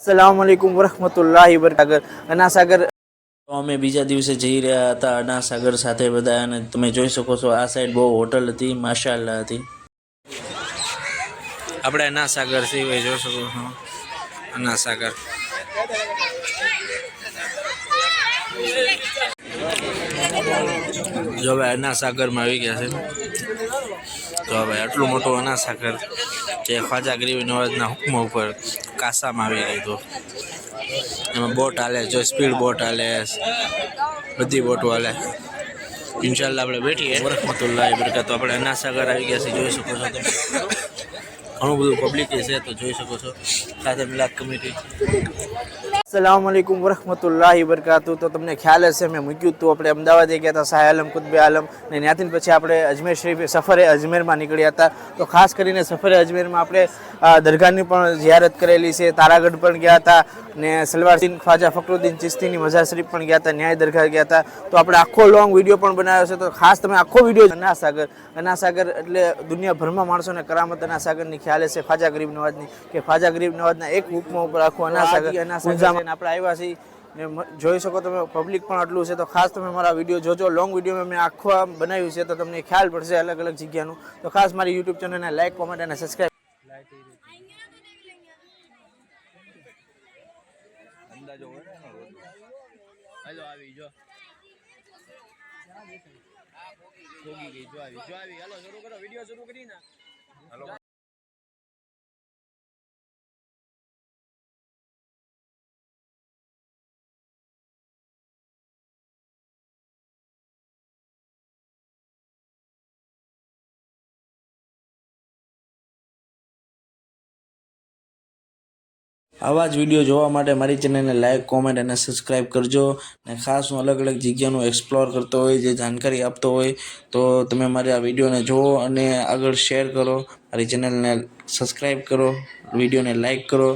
अस्सलामुअलैकुम वरहमतुल्लाहि वबरकातुहू। अनासागर તો અમે બીજા દિવસે જઈ રહ્યા હતા અનાસાગર સાથે બધા, અને તમે જોઈ શકો છો આ સાઈડ બહુ હોટલ હતી, માશાઅલ્લાહ હતી. આપણે અનાસાગર થી જોઈ શકો છો અનાસાગર. જો ભાઈ અનાસાગરમાં આવી ગયા છે. તો ભાઈ આટલું મોટું અનાસાગર જે ખ્વાજા ગરીબ નવાજના હુકમ ઉપર કાસામાં આવી ગયું હતું. એમાં બોટ હાલે, જો સ્પીડ બોટ હાલે, બધી બોટો હાલે. ઇન્શાલ્લાહ આપણે બેઠીએ. વરહમતુલ્લાહ બરકાત. આપણે અનાસાગર આવી ગયા છે, જોઈ શકો છો તમે. ઘણું બધું પબ્લિક છે, તો જોઈ શકો છો. સાથે મિલાદ કમિટી. अस्सलामुअलैकुम वरहमतुल्लाहि वबरकातुहू। तो तमने ख्याल हशे मैं मूक्युं तो આપણે અમદાવાદ ગયા હતા શાહ આલમ કુતબે આલમ, ને ત્યાંથી પછી આપણે અજમેર શરીફ સફરે અજમેરમાં નીકળ્યા હતા. તો ખાસ કરીને સફરે અજમેરમાં આપણે દરગાહની પણ ઝિયારત કરેલી છે, તારાગઢ પણ ગયા હતા, ને સલવારદીન ખ્વાજા ફકરુદ્દીન ચિશ્તીની મઝાર શરીફ પણ ગયા હતા, ન્યાય દરગાહ ગયા હતા. તો આપણે આખો લોંગ વિડીયો પણ બનાવ્યો છે, તો ખાસ તમે આખો વિડીયો. અનાસાગર એટલે દુનિયાભરમાં માણસોને કરામત અનાસાગરની ખ્યાલ હશે ખ્વાજા ગરીબ નવાજની, કે ખ્વાજા ગરીબ નવાજના એક હુકમ ઉપર આખું અનાસાગર આપણે આવ્યા છીએ. ને જોઈ શકો તમે પબ્લિક પણ આટલું છે, તો ખાસ તમે મારા વિડીયો જોજો. લોંગ વિડીયો મેં આખું બનાવ્યું છે, તો તમને ખ્યાલ પડશે અલગ અલગ જગ્યાનું. તો ખાસ મારી યુટ્યુબ ચેનલને લાઈક, કોમેન્ટ અને સબસ્ક્રાઈબ. આવા જ વિડીયો જોવા માટે મારી ચેનલને લાઈક, કોમેન્ટ અને સબસ્ક્રાઈબ કરજો. ને ખાસ હું અલગ અલગ જગ્યાનું એક્સપ્લોર કરતો હોય, જે જાણકારી આપતો હોય, તો તમે મારી આ વિડીયોને જુઓ અને આગળ શેર કરો. મારી ચેનલને સબસ્ક્રાઈબ કરો, વિડીયોને લાઈક કરો.